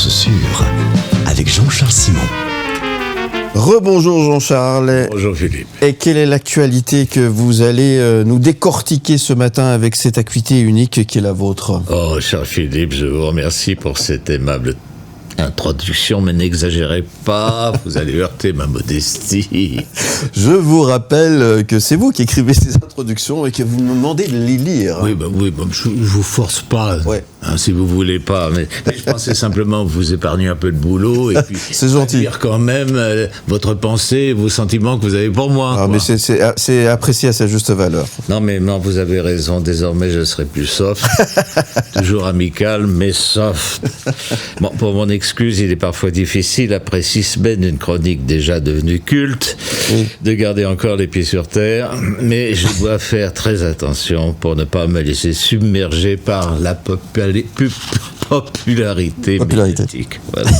Source Sûre avec Jean-Charles Simon. Rebonjour Jean-Charles. Bonjour Philippe. Et quelle est l'actualité que vous allez nous décortiquer ce matin avec cette acuité unique qui est la vôtre? Oh, cher Philippe, je vous remercie pour cette aimable introduction, mais n'exagérez pas, vous allez heurter ma modestie. Je vous rappelle que c'est vous qui écrivez ces introductions et que vous me demandez de les lire. Oui, je vous force pas, ouais. Si vous voulez pas, mais je pensais simplement vous épargner un peu de boulot et puis c'est gentil. Dire quand même votre pensée, vos sentiments que vous avez pour moi. Ah, mais c'est apprécié à sa juste valeur. Non, vous avez raison, désormais je serai plus soft, toujours amical, mais soft. Bon, pour mon excuse, il est parfois difficile, après 6 semaines d'une chronique déjà devenue culte, de garder encore les pieds sur terre, mais je dois faire très attention pour ne pas me laisser submerger par la popularité médiatique. Voilà.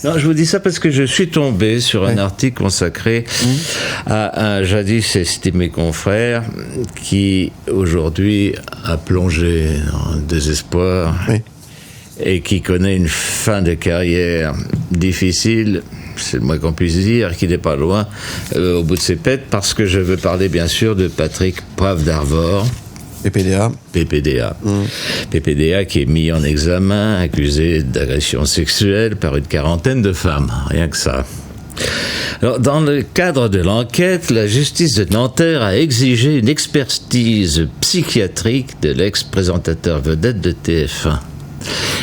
Non, je vous dis ça parce que je suis tombé sur un article consacré à un jadis estimé confrère qui, aujourd'hui, a plongé dans le désespoir. Oui. Et qui connaît une fin de carrière difficile, c'est le moins qu'on puisse dire, qui n'est pas loin, au bout de ses pètes, parce que je veux parler bien sûr de Patrick Poivre d'Arvor. PPDA. PPDA qui est mis en examen, accusé d'agression sexuelle par une quarantaine de femmes, rien que ça. Alors, dans le cadre de l'enquête, la justice de Nanterre a exigé une expertise psychiatrique de l'ex-présentateur vedette de TF1.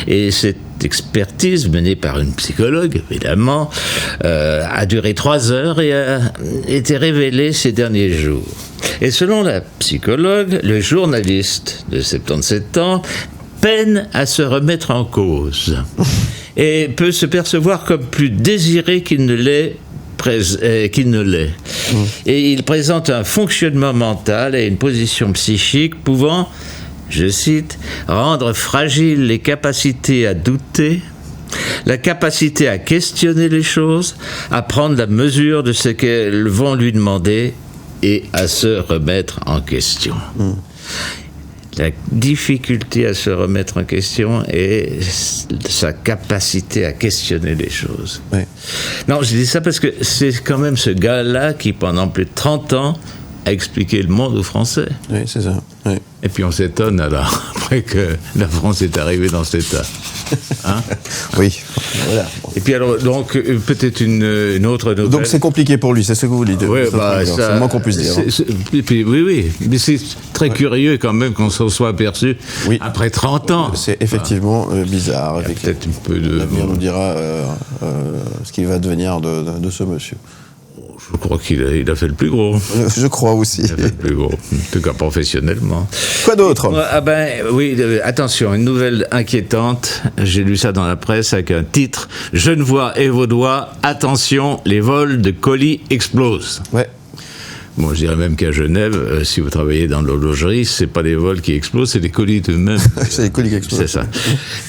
Et cette expertise, menée par une psychologue, évidemment, a duré 3 heures et a été révélée ces derniers jours. Et selon la psychologue, le journaliste de 77 ans peine à se remettre en cause et peut se percevoir comme plus désiré qu'il ne l'est. Et il présente un fonctionnement mental et une position psychique pouvant, je cite, rendre fragiles les capacités à douter, la capacité à questionner les choses, à prendre la mesure de ce qu'elles vont lui demander et à se remettre en question. La difficulté à se remettre en question est sa capacité à questionner les choses. Oui. Non, je dis ça parce que c'est quand même ce gars-là qui, pendant plus de 30 ans, a expliqué le monde aux Français. Oui, c'est ça. Oui. Et puis on s'étonne alors, après que la France est arrivée dans cet état. Hein? Oui, voilà. Et puis alors, donc, peut-être une autre nouvelle. Donc c'est compliqué pour lui, c'est ce que vous dites. Oui, c'est le moins qu'on puisse dire. Oui, mais c'est très curieux quand même qu'on s'en soit aperçu après 30 ans. C'est effectivement bizarre. Il y a peut-être un peu de... L'avenir nous dira ce qu'il va devenir de ce monsieur. Je crois qu'il a fait le plus gros. Je crois aussi. Il a fait le plus gros, en tout cas professionnellement. Quoi d'autre? Attention, une nouvelle inquiétante. J'ai lu ça dans la presse avec un titre « Genevois et Vaudois, attention, les vols de colis explosent ». Ouais. Bon, je dirais même qu'à Genève, si vous travaillez dans l'horlogerie, c'est pas des vols qui explosent, c'est des colis eux-mêmes. C'est des colis qui explosent. C'est ça.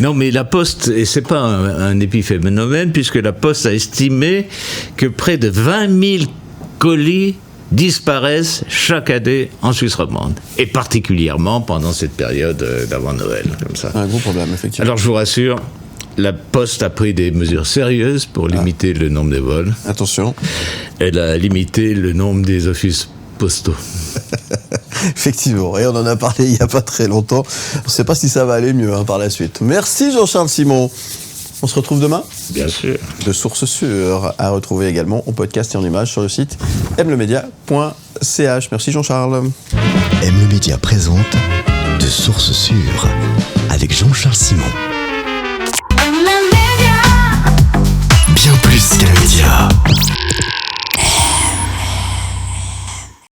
Non, mais la Poste, et c'est pas un épiphénomène, puisque la Poste a estimé que près de 20 000 colis disparaissent chaque année en Suisse romande, et particulièrement pendant cette période d'avant Noël, comme ça. Un gros problème, effectivement. Alors, je vous rassure, la Poste a pris des mesures sérieuses pour limiter le nombre de vols. Attention. Elle a limité le nombre des offices postaux. Effectivement, et on en a parlé il n'y a pas très longtemps. On ne sait pas si ça va aller mieux par la suite. Merci Jean-Charles Simon. On se retrouve demain ? Bien sûr. De Source Sûre, à retrouver également en podcast et en image sur le site mlemedia.ch. Merci Jean-Charles. M le Média présente De Source Sûre avec Jean-Charles Simon.